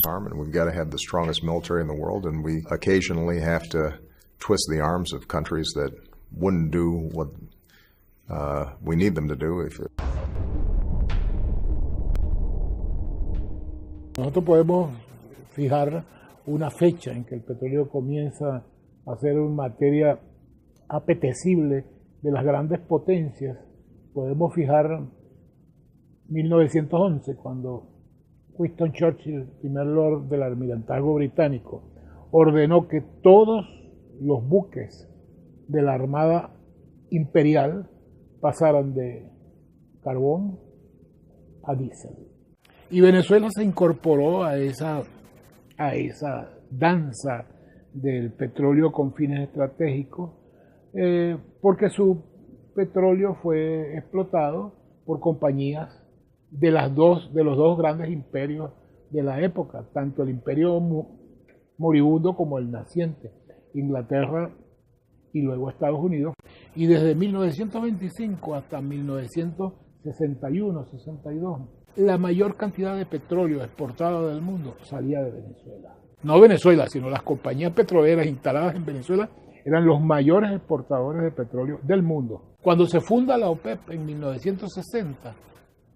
And we've got to have the strongest military in the world, and we occasionally have to twist the arms of countries that wouldn't do what we need them to do. Nosotros podemos fijar una fecha en que el petróleo comienza a ser una materia apetecible de las grandes potencias. Podemos fijar 1911, cuando Winston Churchill, primer Lord del Almirantazgo británico, ordenó que todos los buques de la Armada Imperial pasaran de carbón a diésel. Y Venezuela se incorporó a esa danza del petróleo con fines estratégicos, porque su petróleo fue explotado por compañías de los dos grandes imperios de la época, tanto el imperio moribundo como el naciente, Inglaterra y luego Estados Unidos. Y desde 1925 hasta 1961-62, la mayor cantidad de petróleo exportado del mundo salía de Venezuela. No Venezuela, sino las compañías petroleras instaladas en Venezuela eran los mayores exportadores de petróleo del mundo. Cuando se funda la OPEP en 1960,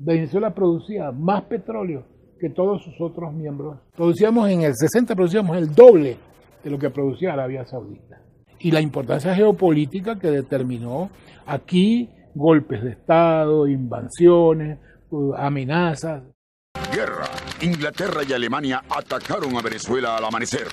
Venezuela producía más petróleo que todos sus otros miembros. En el 60 producíamos el doble de lo que producía Arabia Saudita. Y la importancia geopolítica que determinó aquí golpes de Estado, invasiones, amenazas. Guerra. Inglaterra y Alemania atacaron a Venezuela al amanecer.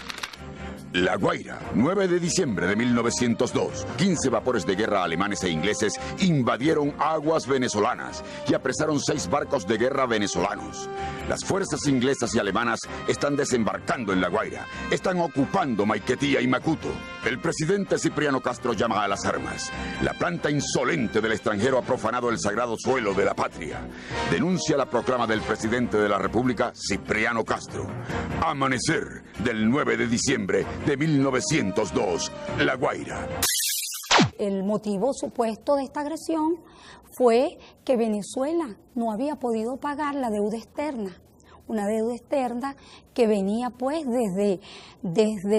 La Guaira, 9 de diciembre de 1902. 15 vapores de guerra alemanes e ingleses invadieron aguas venezolanas y apresaron 6 barcos de guerra venezolanos. Las fuerzas inglesas y alemanas están desembarcando en La Guaira. Están ocupando Maiquetía y Macuto. El presidente Cipriano Castro llama a las armas. La planta insolente del extranjero ha profanado el sagrado suelo de la patria. Denuncia la proclama del presidente de la República, Cipriano Castro. Amanecer del 9 de diciembre de 1902, La Guaira. El motivo supuesto de esta agresión fue que Venezuela no había podido pagar la deuda externa, una deuda externa que venía pues desde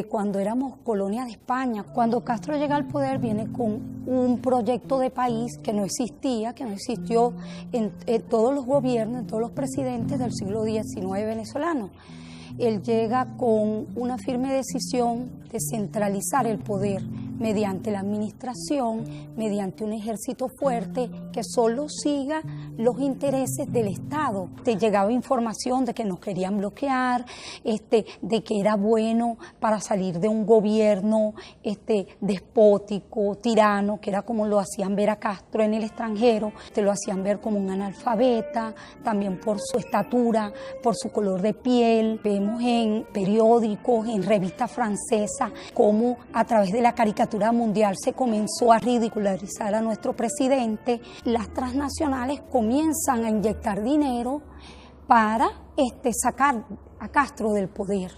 cuando éramos colonia de España. Cuando Castro llega al poder viene con un proyecto de país que no existía, que no existió en todos los gobiernos, en todos los presidentes del siglo XIX venezolano. Él llega con una firme decisión de centralizar el poder mediante la administración, mediante un ejército fuerte que solo siga los intereses del Estado. Te llegaba información de que nos querían bloquear, de que era bueno para salir de un gobierno despótico, tirano, que era como lo hacían ver a Castro en el extranjero. Te lo hacían ver como un analfabeta, también por su estatura, por su color de piel. Vemos en periódicos, en revistas francesas, cómo a través de la caricatura mundial se comenzó a ridicularizar a nuestro presidente. Las transnacionales comienzan a inyectar dinero para sacar a Castro del poder.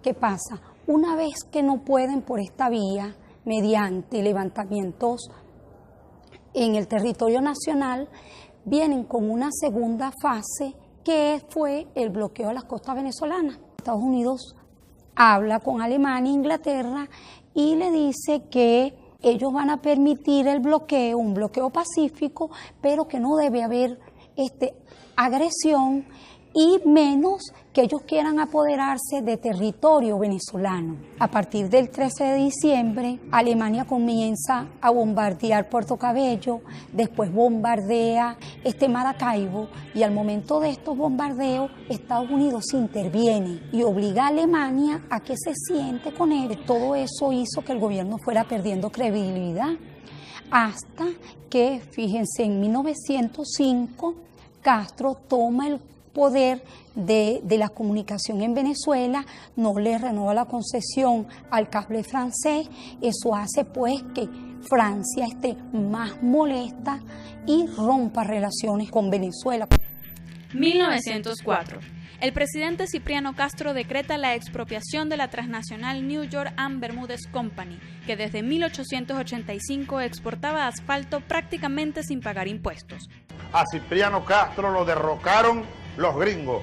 ¿Qué pasa? Una vez que no pueden por esta vía, mediante levantamientos en el territorio nacional, vienen con una segunda fase que fue el bloqueo de las costas venezolanas. Estados Unidos habla con Alemania e Inglaterra y le dice que ellos van a permitir el bloqueo, un bloqueo pacífico, pero que no debe haber agresión y menos que ellos quieran apoderarse de territorio venezolano. A partir del 13 de diciembre, Alemania comienza a bombardear Puerto Cabello, después bombardea Maracaibo, y al momento de estos bombardeos, Estados Unidos interviene y obliga a Alemania a que se siente con él. Todo eso hizo que el gobierno fuera perdiendo credibilidad, hasta que, fíjense, en 1905, Castro toma el poder de la comunicación en Venezuela, no le renueva la concesión al cable francés. Eso hace pues que Francia esté más molesta y rompa relaciones con Venezuela. 1904. El presidente Cipriano Castro decreta la expropiación de la transnacional New York and Bermúdez Company, que desde 1885 exportaba asfalto prácticamente sin pagar impuestos. A Cipriano Castro lo derrocaron los gringos,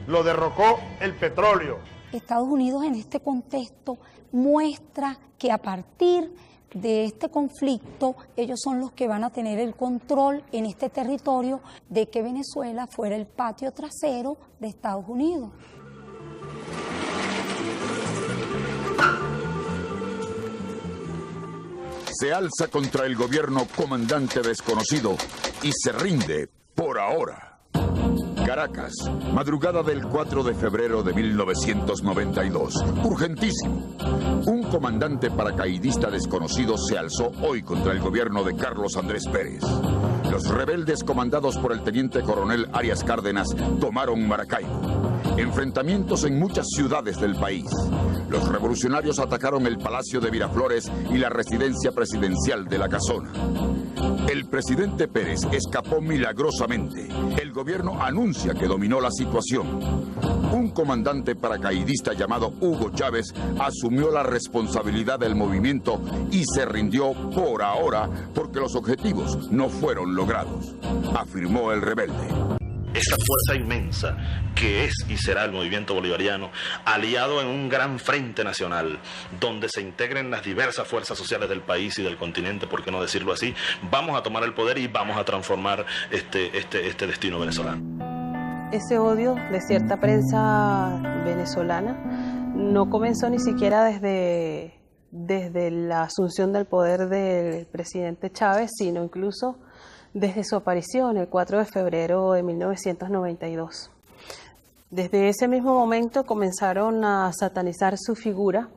lo derrocó el petróleo. Estados Unidos en este contexto muestra que a partir de este conflicto ellos son los que van a tener el control en este territorio de que Venezuela fuera el patio trasero de Estados Unidos. Se alza contra el gobierno comandante desconocido y se rinde por ahora. Caracas, madrugada del 4 de febrero de 1992. Urgentísimo. Un comandante paracaidista desconocido se alzó hoy contra el gobierno de Carlos Andrés Pérez. Los rebeldes comandados por el teniente coronel Arias Cárdenas tomaron Maracaibo. Enfrentamientos en muchas ciudades del país. Los revolucionarios atacaron el Palacio de Miraflores y la residencia presidencial de La Casona. El presidente Pérez escapó milagrosamente. El gobierno anuncia que dominó la situación. Un comandante paracaidista llamado Hugo Chávez asumió la responsabilidad del movimiento y se rindió por ahora porque los objetivos no fueron logrados, afirmó el rebelde. Esa fuerza inmensa que es y será el movimiento bolivariano, aliado en un gran frente nacional, donde se integren las diversas fuerzas sociales del país y del continente, por qué no decirlo así, vamos a tomar el poder y vamos a transformar este destino venezolano. Ese odio de cierta prensa venezolana no comenzó ni siquiera desde la asunción del poder del presidente Chávez, sino incluso desde su aparición el 4 de febrero de 1992. Desde ese mismo momento comenzaron a satanizar su figura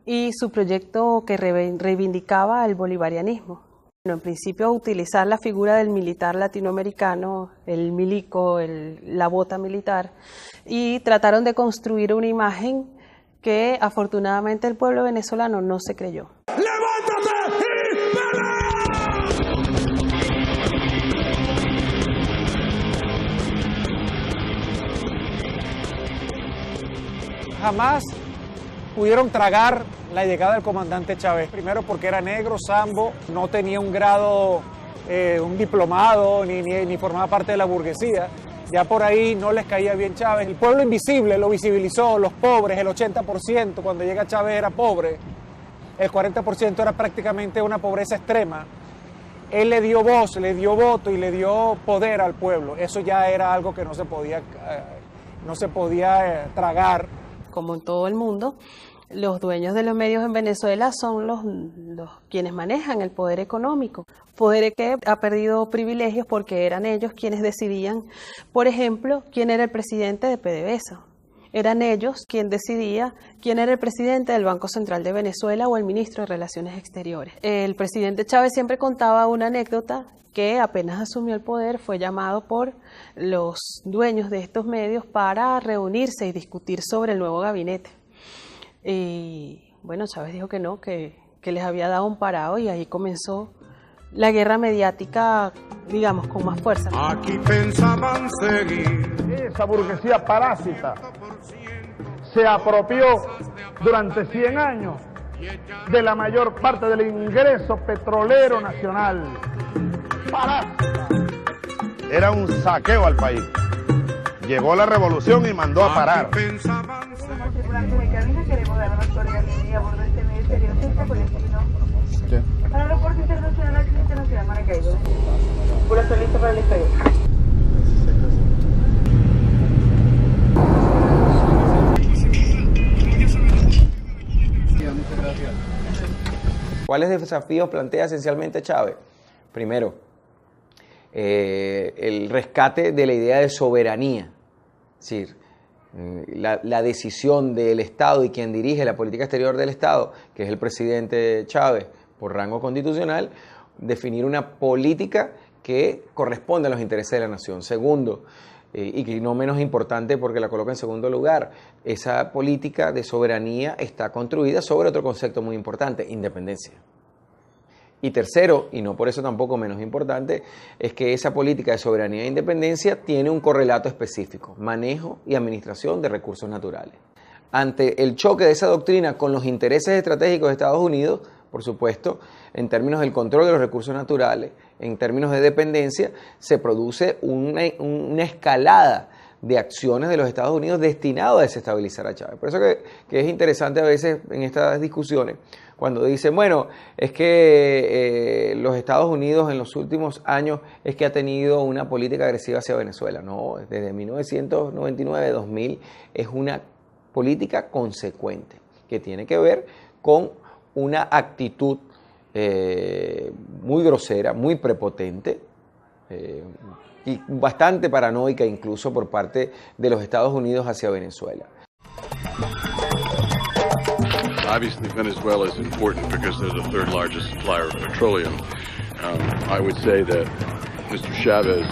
y su proyecto que reivindicaba el bolivarianismo. En principio, utilizar la figura del militar latinoamericano, el milico, la bota militar, y trataron de construir una imagen que afortunadamente el pueblo venezolano no se creyó. ¡Levántate y pelea! Jamás pudieron tragar la llegada del comandante Chávez, primero porque era negro, sambo, no tenía un grado, un diplomado, ni formaba parte de la burguesía. Ya por ahí no les caía bien Chávez. El pueblo invisible lo visibilizó, los pobres, el 80% cuando llega Chávez era pobre, el 40% era prácticamente una pobreza extrema. Él le dio voz, le dio voto y le dio poder al pueblo. Eso ya era algo que no se podía tragar. Como en todo el mundo, los dueños de los medios en Venezuela son los quienes manejan el poder económico. Poder que ha perdido privilegios porque eran ellos quienes decidían, por ejemplo, quién era el presidente de PDVSA. Eran ellos quien decidía quién era el presidente del Banco Central de Venezuela o el ministro de Relaciones Exteriores. El presidente Chávez siempre contaba una anécdota que apenas asumió el poder fue llamado por los dueños de estos medios para reunirse y discutir sobre el nuevo gabinete. Y bueno, Chávez dijo que no, que les había dado un parado y ahí comenzó la guerra mediática, digamos, con más fuerza. Aquí pensaban seguir. Esa burguesía parásita se apropió durante 100 años de la mayor parte del ingreso petrolero nacional. Parásita. Era un saqueo al país. Llegó la revolución y mandó a parar. Como tripulante de cabina queremos dar nuestra organización a bordo de este medio exterior con destino al aeropuerto internacional Maracaibo. Pura estoy listo para el despegue. ¿Cuáles desafíos plantea esencialmente Chávez? Primero, el rescate de la idea de soberanía, es decir, la decisión del Estado y quien dirige la política exterior del Estado, que es el presidente Chávez, por rango constitucional, definir una política que corresponde a los intereses de la nación. Segundo, y que no menos importante porque la coloca en segundo lugar, esa política de soberanía está construida sobre otro concepto muy importante, independencia. Y tercero, y no por eso tampoco menos importante, es que esa política de soberanía e independencia tiene un correlato específico, manejo y administración de recursos naturales. Ante el choque de esa doctrina con los intereses estratégicos de Estados Unidos, por supuesto, en términos del control de los recursos naturales, en términos de dependencia, se produce una escalada de acciones de los Estados Unidos destinado a desestabilizar a Chávez. Por eso que es interesante a veces en estas discusiones, cuando dicen, bueno, es que los Estados Unidos en los últimos años es que ha tenido una política agresiva hacia Venezuela. No, desde 1999-2000 es una política consecuente, que tiene que ver con una actitud muy grosera, muy prepotente, y bastante paranoica incluso por parte de los Estados Unidos hacia Venezuela. Obviously, Venezuela is important because they're the third largest supplier of petroleum. I would say that Mr. Chavez,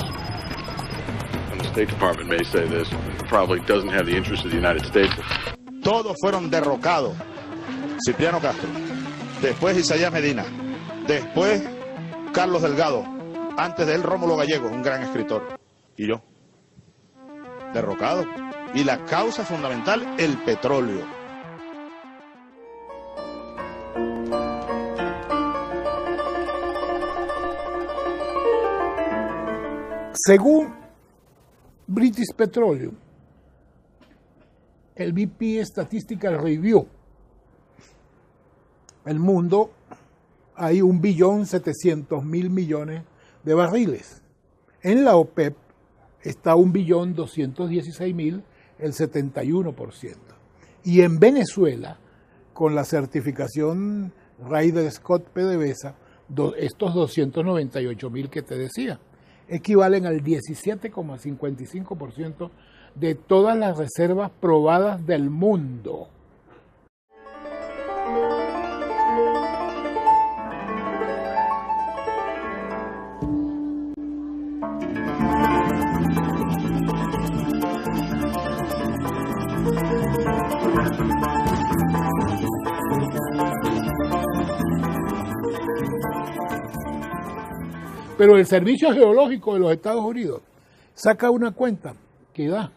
and the State Department may say this, probably doesn't have the interest of the United States. Todos fueron derrocados. Cipriano Castro, después Isaías Medina, después Carlos Delgado, antes de él Rómulo Gallegos, un gran escritor, y yo, derrocado. Y la causa fundamental, el petróleo. Según British Petroleum, el BP Statistical Review, el mundo hay 1.700.000.000.000 de barriles. En la OPEP está 1.216.000.000, el 71%. Y en Venezuela, con la certificación Ryder Scott PDVSA, estos 298.000 que te decía, equivalen al 17,55% de todas las reservas probadas del mundo. Pero el Servicio Geológico de los Estados Unidos saca una cuenta que da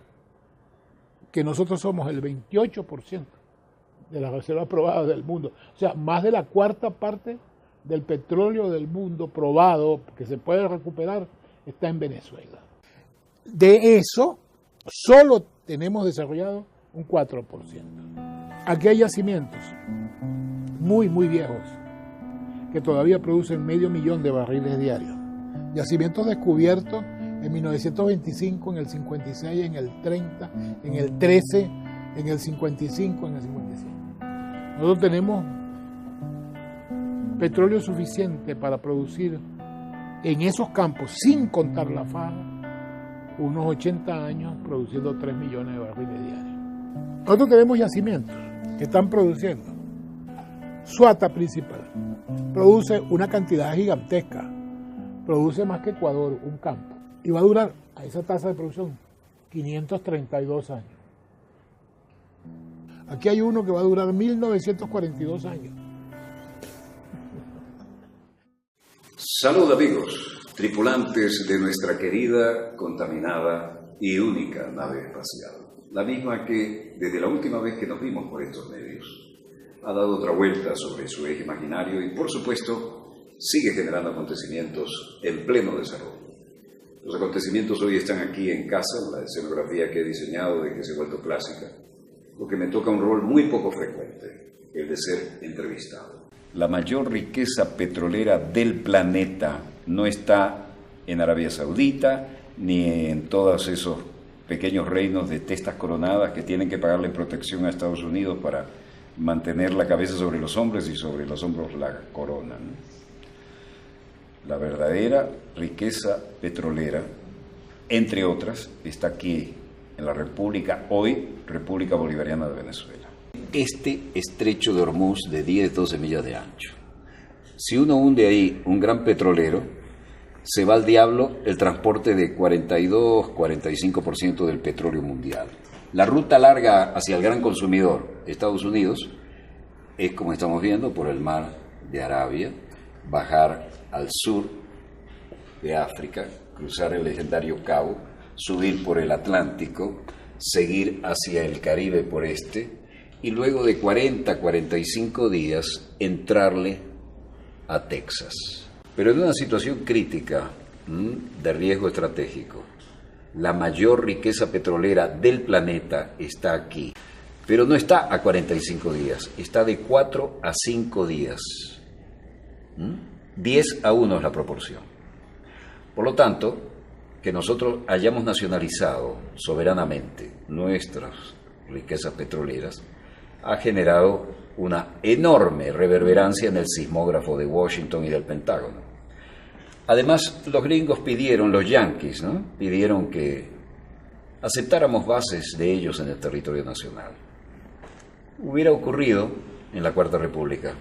que nosotros somos el 28% de las reservas probadas del mundo. O sea, más de la cuarta parte del petróleo del mundo probado que se puede recuperar está en Venezuela. De eso, solo tenemos desarrollado un 4%. Aquí hay yacimientos muy, muy viejos que todavía producen 500.000 de barriles diarios. Yacimientos descubiertos en 1925, en el 56, en el 30, en el 13, en el 55, en el 55. Nosotros tenemos petróleo suficiente para producir en esos campos, sin contar la faja, unos 80 años produciendo 3 millones de barriles diarios. Nosotros tenemos yacimientos que están produciendo. Suata principal produce una cantidad gigantesca, produce más que Ecuador, un campo, y va a durar a esa tasa de producción 532 años. Aquí hay uno que va a durar 1942 años. Salud amigos, tripulantes de nuestra querida, contaminada y única nave espacial. La misma que, desde la última vez que nos vimos por estos medios, ha dado otra vuelta sobre su eje imaginario y, por supuesto, sigue generando acontecimientos en pleno desarrollo. Los acontecimientos hoy están aquí en casa, en la escenografía que he diseñado y que se ha vuelto clásica, lo que me toca un rol muy poco frecuente, el de ser entrevistado. La mayor riqueza petrolera del planeta no está en Arabia Saudita ni en todos esos pequeños reinos de testas coronadas que tienen que pagarle protección a Estados Unidos para mantener la cabeza sobre los hombros y sobre los hombros la corona, ¿no? La verdadera riqueza petrolera, entre otras, está aquí en la República, hoy República Bolivariana de Venezuela. Este estrecho de Hormuz de 10-12 millas de ancho. Si uno hunde ahí un gran petrolero, se va al diablo el transporte de 42-45% del petróleo mundial. La ruta larga hacia el gran consumidor, Estados Unidos, es, como estamos viendo, por el mar de Arabia, bajar al sur de África, cruzar el legendario Cabo, subir por el Atlántico, seguir hacia el Caribe por este, y luego de 40-45 días entrarle a Texas. Pero en una situación crítica de riesgo estratégico, la mayor riqueza petrolera del planeta está aquí, pero no está a 45 días, está de 4 a 5 días. 10-1 es la proporción. Por lo tanto, que nosotros hayamos nacionalizado soberanamente nuestras riquezas petroleras ha generado una enorme reverberancia en el sismógrafo de Washington y del Pentágono. Además, los gringos pidieron, los yanquis, ¿no? Pidieron que aceptáramos bases de ellos en el territorio nacional. Hubiera ocurrido en la Cuarta República,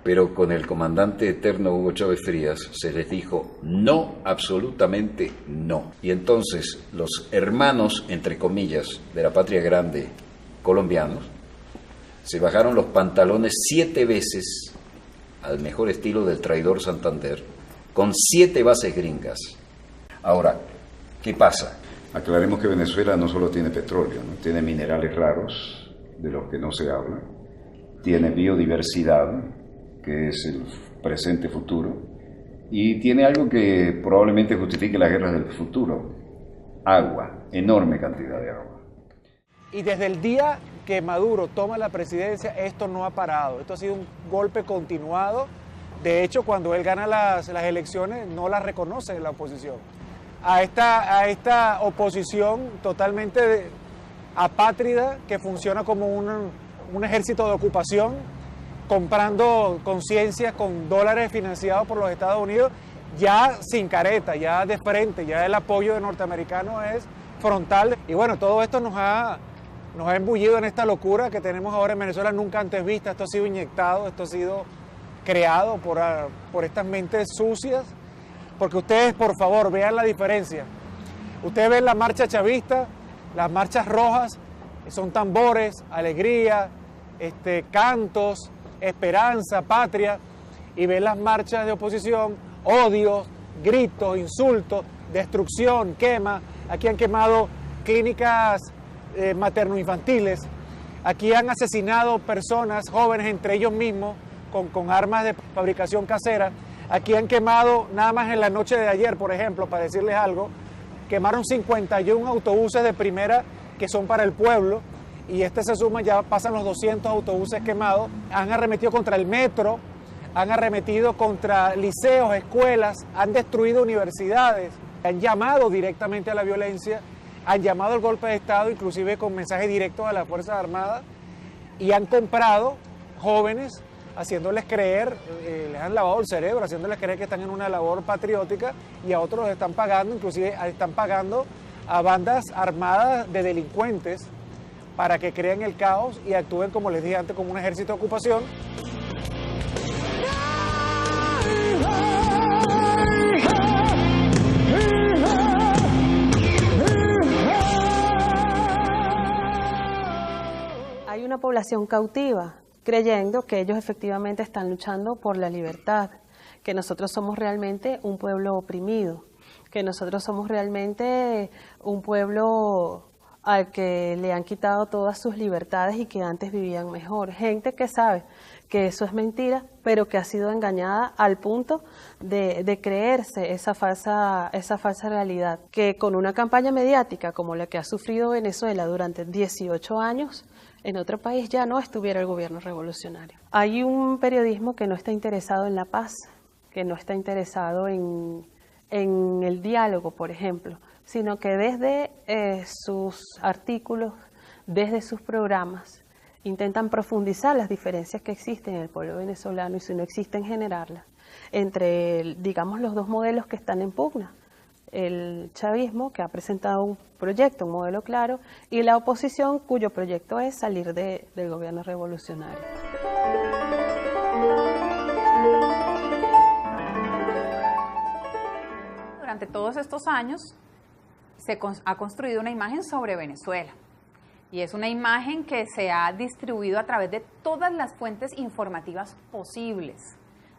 pero con el comandante eterno Hugo Chávez Frías se les dijo no, absolutamente no. Y entonces los hermanos, entre comillas, de la patria grande colombianos, se bajaron los pantalones 7 veces, al mejor estilo del traidor Santander, con 7 bases gringas. Ahora, ¿qué pasa? Aclaremos que Venezuela no solo tiene petróleo, ¿no? Tiene minerales raros, de los que no se habla, tiene biodiversidad, que es el presente futuro, y tiene algo que probablemente justifique las guerras del futuro: agua, enorme cantidad de agua. Y desde el día que Maduro toma la presidencia, esto no ha parado. Esto ha sido un golpe continuado. De hecho, cuando él gana las elecciones, no las reconoce la oposición. A esta oposición totalmente apátrida, que funciona como un ejército de ocupación, comprando conciencias con dólares financiados por los Estados Unidos, ya sin careta, ya de frente, ya el apoyo de norteamericanos es frontal. Y bueno, todo esto nos ha embullido en esta locura que tenemos ahora en Venezuela, nunca antes vista. Esto ha sido inyectado, esto ha sido creado por estas mentes sucias, porque ustedes, por favor, vean la diferencia. Ustedes ven la marcha chavista, las marchas rojas, son tambores, alegría, cantos, esperanza, patria, y ven las marchas de oposición, odios, gritos, insultos, destrucción, quema. Aquí han quemado clínicas materno-infantiles, aquí han asesinado personas, jóvenes entre ellos mismos, con armas de fabricación casera. Aquí han quemado, nada más en la noche de ayer, por ejemplo, para decirles algo, quemaron 51 autobuses de primera que son para el pueblo, y se suma, ya pasan los 200 autobuses quemados. Han arremetido contra el metro, han arremetido contra liceos, escuelas, han destruido universidades, han llamado directamente a la violencia, han llamado al golpe de Estado, inclusive con mensajes directos a las Fuerzas Armadas, y han comprado jóvenes, haciéndoles creer, les han lavado el cerebro, haciéndoles creer que están en una labor patriótica, y a otros los están pagando, inclusive están pagando a bandas armadas de delincuentes para que creen el caos y actúen, como les dije antes, como un ejército de ocupación. Hay una población cautiva, creyendo que ellos efectivamente están luchando por la libertad, que nosotros somos realmente un pueblo oprimido, que nosotros somos realmente un pueblo al que le han quitado todas sus libertades y que antes vivían mejor. Gente que sabe que eso es mentira, pero que ha sido engañada al punto de creerse esa falsa realidad, que con una campaña mediática como la que ha sufrido Venezuela durante 18 años, en otro país ya no estuviera el gobierno revolucionario. Hay un periodismo que no está interesado en la paz, que no está interesado en el diálogo, por ejemplo, sino que desde sus artículos, desde sus programas, intentan profundizar las diferencias que existen en el pueblo venezolano, y si no existen, generarlas entre, digamos, los dos modelos que están en pugna: el chavismo, que ha presentado un proyecto, un modelo claro, y la oposición, cuyo proyecto es salir del gobierno revolucionario. durante todos estos años se ha construido una imagen sobre Venezuela. Y es una imagen que se ha distribuido a través de todas las fuentes informativas posibles.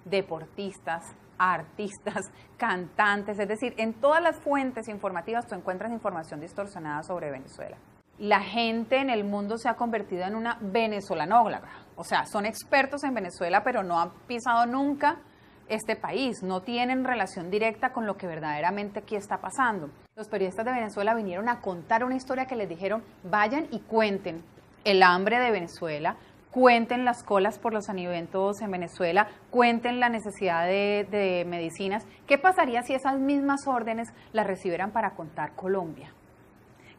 Deportistas, artistas, cantantes, es decir, en todas las fuentes informativas tú encuentras información distorsionada sobre Venezuela. La gente en el mundo se ha convertido en una venezolanógrafa, o sea, son expertos en Venezuela, pero no han pisado nunca este país, no tienen relación directa con lo que verdaderamente aquí está pasando. Los periodistas de Venezuela vinieron a contar una historia que les dijeron, vayan y cuenten el hambre de Venezuela, cuenten las colas por los alimentos en Venezuela, cuenten la necesidad de medicinas. ¿Qué pasaría si esas mismas órdenes las recibieran para contar Colombia?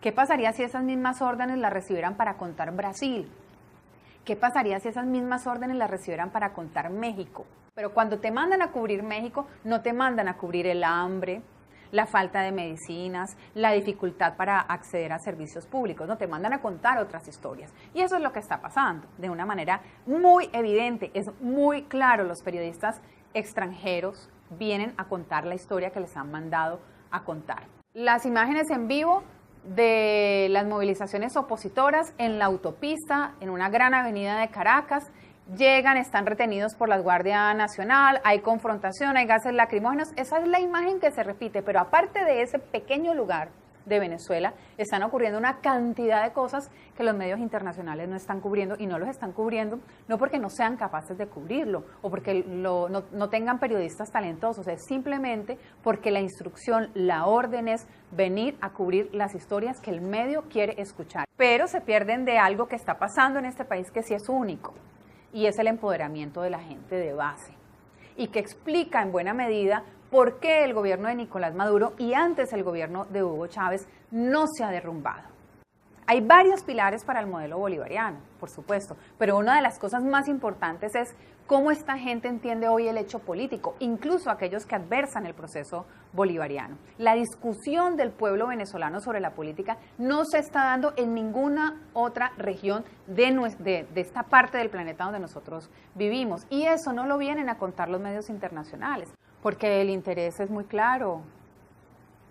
¿Qué pasaría si esas mismas órdenes las recibieran para contar Brasil? ¿Qué pasaría si esas mismas órdenes las recibieran para contar México? Pero cuando te mandan a cubrir México, no te mandan a cubrir el hambre, la falta de medicinas, la dificultad para acceder a servicios públicos, no te mandan a contar otras historias. Y eso es lo que está pasando de una manera muy evidente, es muy claro. Los periodistas extranjeros vienen a contar la historia que les han mandado a contar. Las imágenes en vivo de las movilizaciones opositoras en la autopista, en una gran avenida de Caracas, llegan, están retenidos por la Guardia Nacional, hay confrontación, hay gases lacrimógenos, esa es la imagen que se repite, pero aparte de ese pequeño lugar de Venezuela, están ocurriendo una cantidad de cosas que los medios internacionales no están cubriendo, y no los están cubriendo no porque no sean capaces de cubrirlo o porque no tengan periodistas talentosos, es simplemente porque la instrucción, la orden es venir a cubrir las historias que el medio quiere escuchar. Pero se pierden de algo que está pasando en este país que sí es único, y es el empoderamiento de la gente de base, y que explica en buena medida por qué el gobierno de Nicolás Maduro y antes el gobierno de Hugo Chávez no se ha derrumbado. Hay varios pilares para el modelo bolivariano, por supuesto, pero una de las cosas más importantes es cómo esta gente entiende hoy el hecho político, incluso aquellos que adversan el proceso bolivariano. La discusión del pueblo venezolano sobre la política no se está dando en ninguna otra región de esta parte del planeta donde nosotros vivimos, y eso no lo vienen a contar los medios internacionales, porque el interés es muy claro,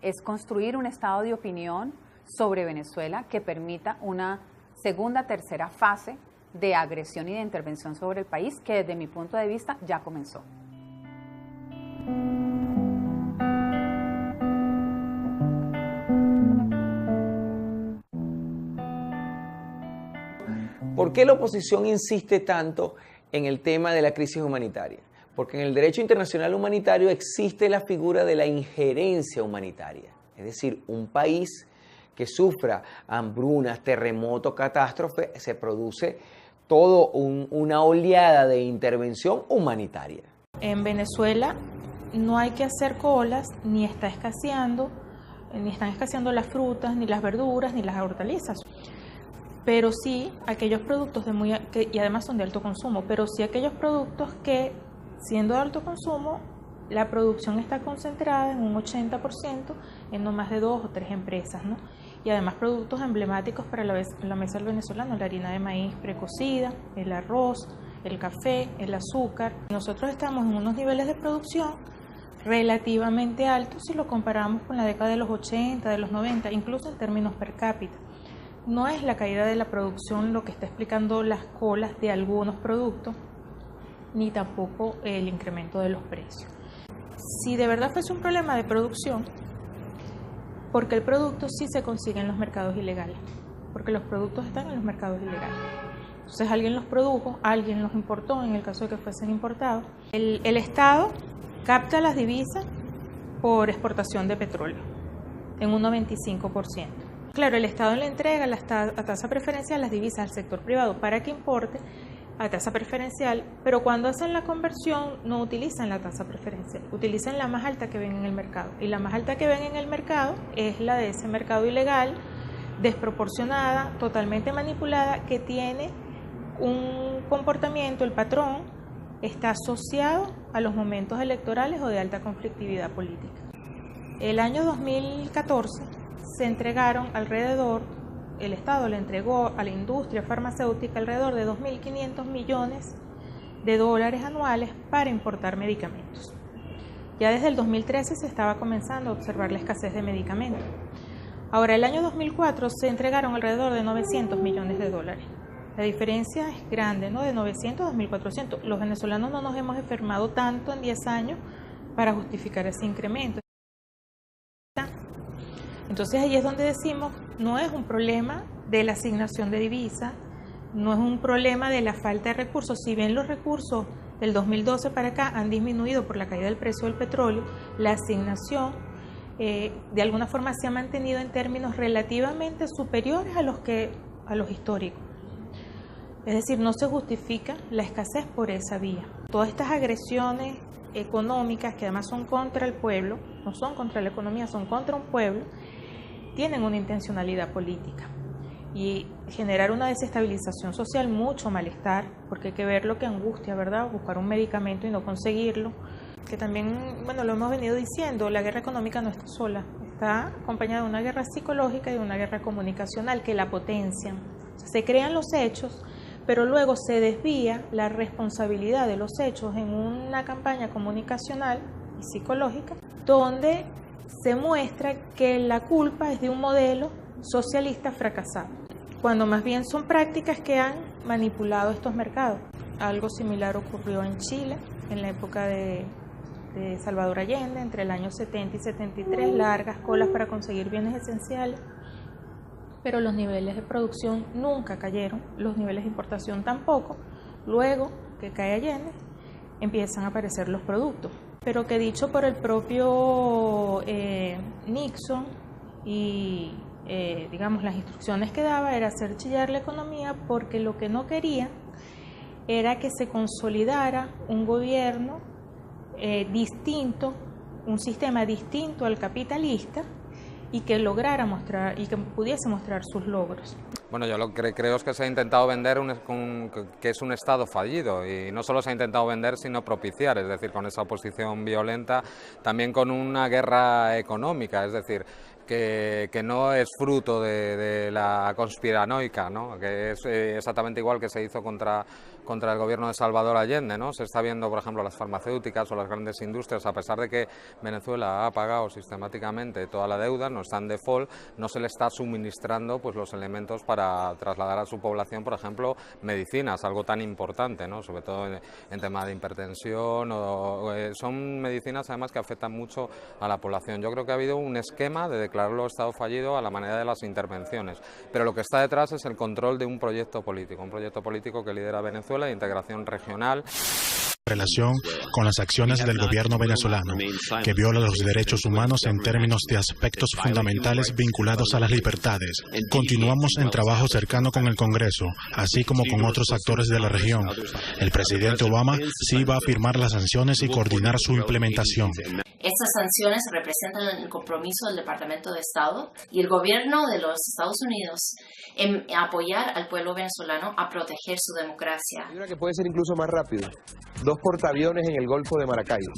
es construir un estado de opinión sobre Venezuela que permita una segunda, tercera fase de agresión y de intervención sobre el país que desde mi punto de vista ya comenzó. ¿Por qué la oposición insiste tanto en el tema de la crisis humanitaria? Porque en el derecho internacional humanitario existe la figura de la injerencia humanitaria, es decir, un país que sufra hambrunas, terremotos, catástrofes, se produce todo una oleada de intervención humanitaria. En Venezuela no hay que hacer colas, ni están escaseando las frutas, ni las verduras, ni las hortalizas. Pero sí aquellos productos y además son de alto consumo, pero sí aquellos productos que, siendo de alto consumo, la producción está concentrada en un 80% en no más de 2 o 3 empresas, ¿no? Y además productos emblemáticos para la mesa del venezolano, la harina de maíz precocida, el arroz, el café, el azúcar. Nosotros estamos en unos niveles de producción relativamente altos si lo comparamos con la década de los 80, de los 90, incluso en términos per cápita. No es la caída de la producción lo que está explicando las colas de algunos productos, ni tampoco el incremento de los precios. Si de verdad fuese un problema de producción, porque el producto sí se consigue en los mercados ilegales, porque los productos están en los mercados ilegales. Entonces alguien los produjo, alguien los importó, en el caso de que fuesen importados. El Estado capta las divisas por exportación de petróleo en un 95%. Claro, el Estado le entrega a tasa preferencial las divisas al sector privado para que importe a tasa preferencial, pero cuando hacen la conversión no utilizan la tasa preferencial, utilizan la más alta que ven en el mercado, y la más alta que ven en el mercado es la de ese mercado ilegal, desproporcionada, totalmente manipulada, que tiene un comportamiento, el patrón está asociado a los momentos electorales o de alta conflictividad política. El año 2014 se entregaron el Estado le entregó a la industria farmacéutica alrededor de 2.500 millones de dólares anuales para importar medicamentos. Ya desde el 2013 se estaba comenzando a observar la escasez de medicamentos. Ahora, el año 2004 se entregaron alrededor de 900 millones de dólares. La diferencia es grande, ¿no? De 900 a 2.400. Los venezolanos no nos hemos enfermado tanto en 10 años para justificar ese incremento. Entonces ahí es donde decimos, no es un problema de la asignación de divisas, no es un problema de la falta de recursos. Si bien los recursos del 2012 para acá han disminuido por la caída del precio del petróleo, la asignación de alguna forma se ha mantenido en términos relativamente superiores a los históricos. Es decir, no se justifica la escasez por esa vía. Todas estas agresiones económicas, que además son contra el pueblo, no son contra la economía, son contra un pueblo, tienen una intencionalidad política y generar una desestabilización social, mucho malestar, porque hay que ver lo que angustia, ¿verdad? Buscar un medicamento y no conseguirlo, que también, bueno, lo hemos venido diciendo, la guerra económica no está sola, está acompañada de una guerra psicológica y de una guerra comunicacional que la potencian. O sea, se crean los hechos, pero luego se desvía la responsabilidad de los hechos en una campaña comunicacional y psicológica, donde se muestra que la culpa es de un modelo socialista fracasado, cuando más bien son prácticas que han manipulado estos mercados. Algo similar ocurrió en Chile en la época de Salvador Allende, entre el año 70 y 73, largas colas para conseguir bienes esenciales, pero los niveles de producción nunca cayeron, los niveles de importación tampoco. Luego que cae Allende, empiezan a aparecer los productos, pero que dicho por el propio Nixon y digamos las instrucciones que daba era hacer chillar la economía, porque lo que no quería era que se consolidara un gobierno distinto, un sistema distinto al capitalista, y que lograra mostrar y que pudiese mostrar sus logros. Bueno, yo lo que creo es que se ha intentado vender que es un Estado fallido, y no solo se ha intentado vender, sino propiciar, es decir, con esa oposición violenta, también con una guerra económica, es decir, que no es fruto de la conspiranoica, ¿no? Que es exactamente igual que se hizo contra el gobierno de Salvador Allende, ¿no? Se está viendo, por ejemplo, las farmacéuticas o las grandes industrias, a pesar de que Venezuela ha pagado sistemáticamente toda la deuda, no está en default, no se le está suministrando pues los elementos para trasladar a su población, por ejemplo, medicinas, algo tan importante, ¿no? Sobre todo en tema de hipertensión, son medicinas además que afectan mucho a la población. Yo creo que ha habido un esquema de declararlo Estado fallido a la manera de las intervenciones, pero lo que está detrás es el control de un proyecto político que lidera Venezuela, de integración regional. Relación con las acciones del gobierno venezolano, que viola los derechos humanos en términos de aspectos fundamentales vinculados a las libertades. Continuamos en trabajo cercano con el Congreso, así como con otros actores de la región. El presidente Obama sí va a firmar las sanciones y coordinar su implementación. Estas sanciones representan el compromiso del Departamento de Estado y el gobierno de los Estados Unidos en apoyar al pueblo venezolano a proteger su democracia. Hay una que puede ser incluso más rápido. 2 portaaviones en el Golfo de Maracaibo.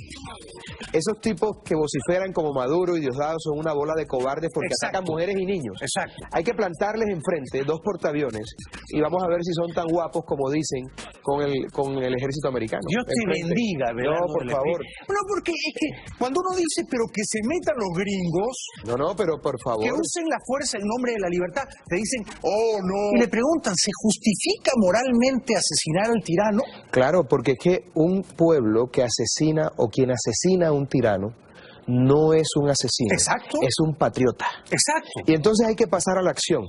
Esos tipos que vociferan como Maduro y Diosdado son una bola de cobardes porque atacan mujeres y niños. Exacto. Hay que plantarles enfrente 2 portaaviones y vamos a ver si son tan guapos como dicen con el ejército americano. Dios te bendiga, ¿verdad? No, por favor. No, porque es que cuando uno dice, pero que se metan los gringos. No, pero por favor. Que usen la fuerza en nombre de la libertad. Te dicen, oh, no. Y le preguntan, ¿se justifica moralmente asesinar al tirano? Claro, porque es que un pueblo que asesina o quien asesina a un tirano no es un asesino. Exacto. Es un patriota. Exacto. Y entonces hay que pasar a la acción.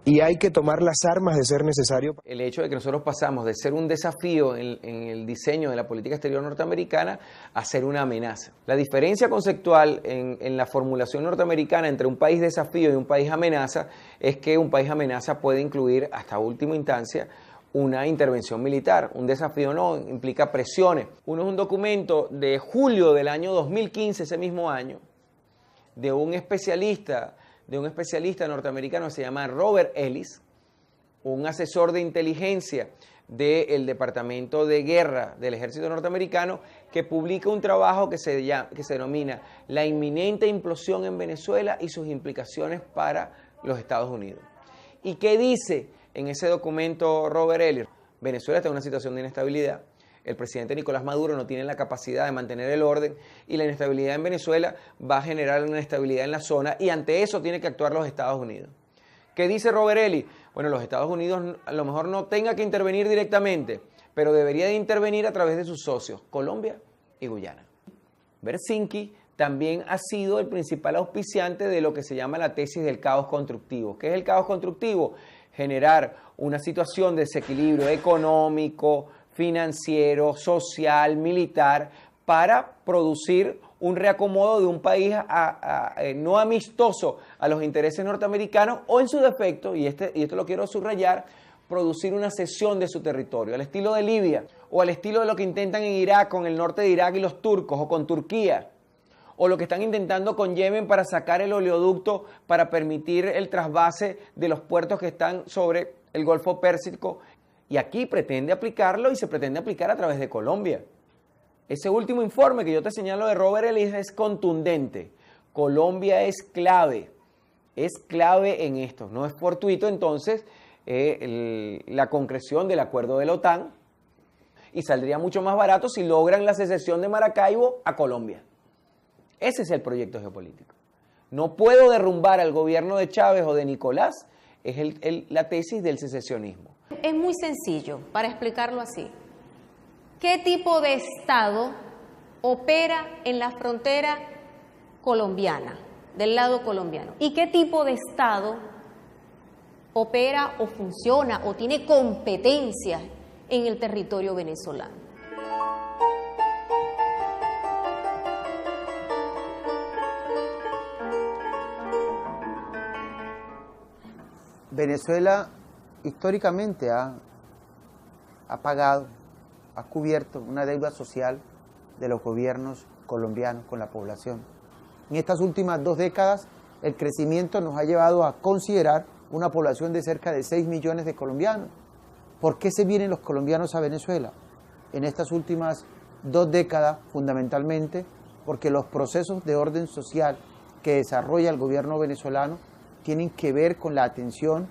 Y hay que tomar las armas de ser necesario. El hecho de que nosotros pasamos de ser un desafío en el diseño de la política exterior norteamericana a ser una amenaza. La diferencia conceptual en la formulación norteamericana entre un país desafío y un país amenaza es que un país amenaza puede incluir hasta última instancia una intervención militar. Un desafío no, implica presiones. Uno es un documento de julio del año 2015, ese mismo año, de un especialista norteamericano que se llama Robert Ellis, un asesor de inteligencia del Departamento de Guerra del Ejército norteamericano, que publica un trabajo que se denomina La inminente implosión en Venezuela y sus implicaciones para los Estados Unidos. ¿Y qué dice en ese documento Robert Ellis? Venezuela está en una situación de inestabilidad. el presidente Nicolás Maduro no tiene la capacidad de mantener el orden y la inestabilidad en Venezuela va a generar una inestabilidad en la zona y ante eso tiene que actuar los Estados Unidos. ¿Qué dice Robert Eli? Bueno, los Estados Unidos a lo mejor no tenga que intervenir directamente, pero debería de intervenir a través de sus socios, Colombia y Guyana. Bersinki también ha sido el principal auspiciante de lo que se llama la tesis del caos constructivo. ¿Qué es el caos constructivo? Generar una situación de desequilibrio económico, financiero, social, militar, para producir un reacomodo de un país no amistoso a los intereses norteamericanos o en su defecto, y esto lo quiero subrayar, producir una cesión de su territorio, al estilo de Libia o al estilo de lo que intentan en Irak con el norte de Irak y los turcos o con Turquía, o lo que están intentando con Yemen para sacar el oleoducto para permitir el trasvase de los puertos que están sobre el Golfo Pérsico. Y aquí pretende aplicarlo y se pretende aplicar a través de Colombia. Ese último informe que yo te señalo de Robert Ellis es contundente. Colombia es clave en esto. No es fortuito entonces la concreción del acuerdo de la OTAN y saldría mucho más barato si logran la secesión de Maracaibo a Colombia. Ese es el proyecto geopolítico. No puedo derrumbar al gobierno de Chávez o de Nicolás, es la tesis del secesionismo. Es muy sencillo, para explicarlo así. ¿Qué tipo de Estado opera en la frontera colombiana, del lado colombiano? ¿Y qué tipo de Estado opera o funciona o tiene competencias en el territorio venezolano? Venezuela históricamente ha pagado, ha cubierto una deuda social de los gobiernos colombianos con la población. En estas últimas 2 décadas, el crecimiento nos ha llevado a considerar una población de cerca de 6 millones de colombianos. ¿Por qué se vienen los colombianos a Venezuela? En estas últimas 2 décadas, fundamentalmente, porque los procesos de orden social que desarrolla el gobierno venezolano tienen que ver con la atención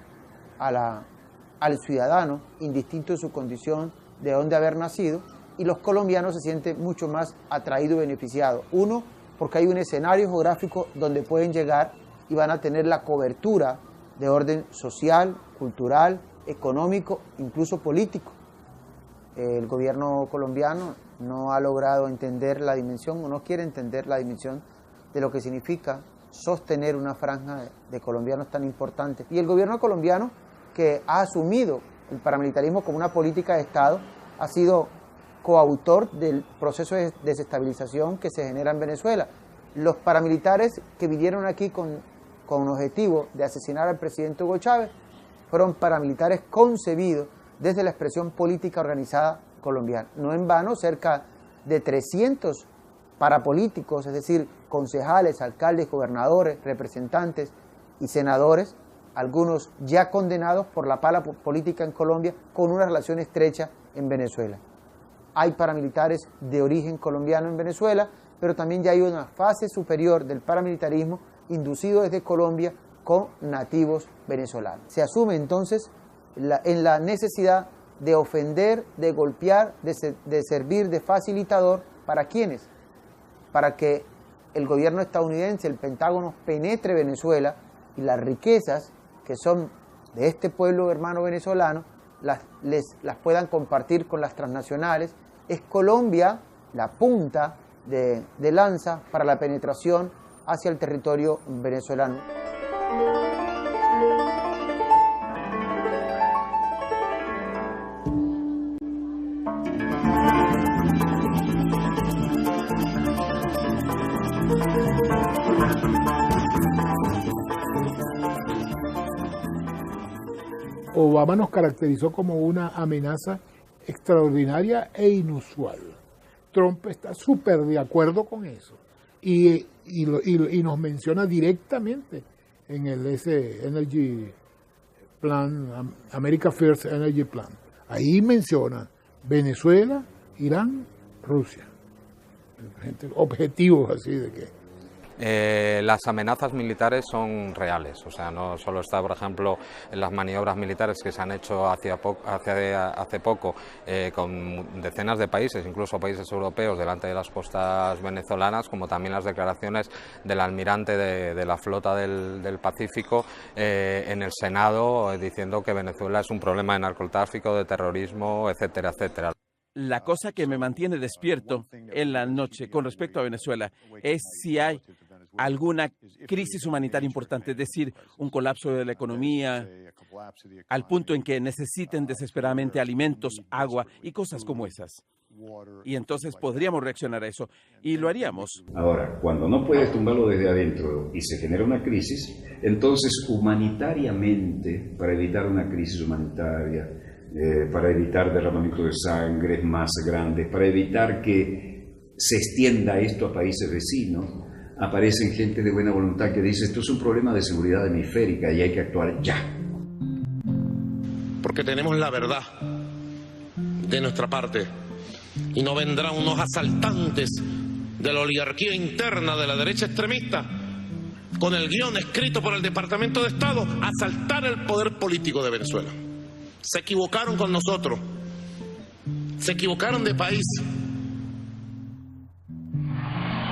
al ciudadano, indistinto de su condición, de dónde haber nacido, y los colombianos se sienten mucho más atraídos y beneficiados. Uno, porque hay un escenario geográfico donde pueden llegar y van a tener la cobertura de orden social, cultural, económico, incluso político. El gobierno colombiano no ha logrado entender la dimensión, o no quiere entender la dimensión de lo que significa sostener una franja de colombianos tan importante. Y el gobierno colombiano, que ha asumido el paramilitarismo como una política de Estado, ha sido coautor del proceso de desestabilización que se genera en Venezuela. Los paramilitares que vinieron aquí con objetivo de asesinar al presidente Hugo Chávez fueron paramilitares concebidos desde la expresión política organizada colombiana. No en vano, cerca de 300 parapolíticos, es decir, concejales, alcaldes, gobernadores, representantes y senadores, algunos ya condenados por la pala política en Colombia, con una relación estrecha en Venezuela. Hay paramilitares de origen colombiano en Venezuela, pero también ya hay una fase superior del paramilitarismo inducido desde Colombia con nativos venezolanos. Se asume entonces en la necesidad de ofender, de golpear, de servir de facilitador. ¿Para quiénes? Para que el gobierno estadounidense, el Pentágono, penetre Venezuela y las riquezas que son de este pueblo hermano venezolano las puedan compartir con las transnacionales. Es Colombia la punta de lanza para la penetración hacia el territorio venezolano. Obama nos caracterizó como una amenaza extraordinaria e inusual. Trump está súper de acuerdo con eso y nos menciona directamente en ese Energy Plan, America First Energy Plan. Ahí menciona Venezuela, Irán, Rusia. Objetivos así de que Las amenazas militares son reales, o sea, no solo está, por ejemplo, en las maniobras militares que se han hecho hace poco con decenas de países, incluso países europeos, delante de las costas venezolanas, como también las declaraciones del almirante de la flota del Pacífico en el Senado, diciendo que Venezuela es un problema de narcotráfico, de terrorismo, etcétera, etcétera. La cosa que me mantiene despierto en la noche con respecto a Venezuela es si hay alguna crisis humanitaria importante, es decir, un colapso de la economía, al punto en que necesiten desesperadamente alimentos, agua y cosas como esas. Y entonces podríamos reaccionar a eso, y lo haríamos. Ahora, cuando no puedes tumbarlo desde adentro y se genera una crisis, entonces humanitariamente, para evitar una crisis humanitaria, para evitar derramamiento de sangre más grandes, para evitar que se extienda esto a países vecinos, aparecen gente de buena voluntad que dice esto es un problema de seguridad hemisférica y hay que actuar ya. Porque tenemos la verdad de nuestra parte y no vendrán unos asaltantes de la oligarquía interna de la derecha extremista con el guión escrito por el Departamento de Estado a asaltar el poder político de Venezuela. Se equivocaron con nosotros, se equivocaron de país.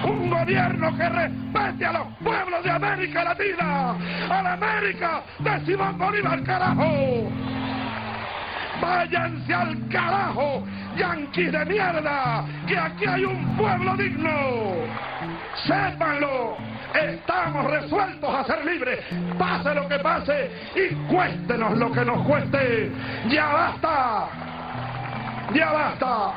Un gobierno que respete a los pueblos de América Latina, a la América de Simón Bolívar, carajo. Váyanse al carajo, yanquis de mierda, que aquí hay un pueblo digno. Sépanlo, estamos resueltos a ser libres, pase lo que pase y cuéstenos lo que nos cueste. ¡Ya basta! ¡Ya basta!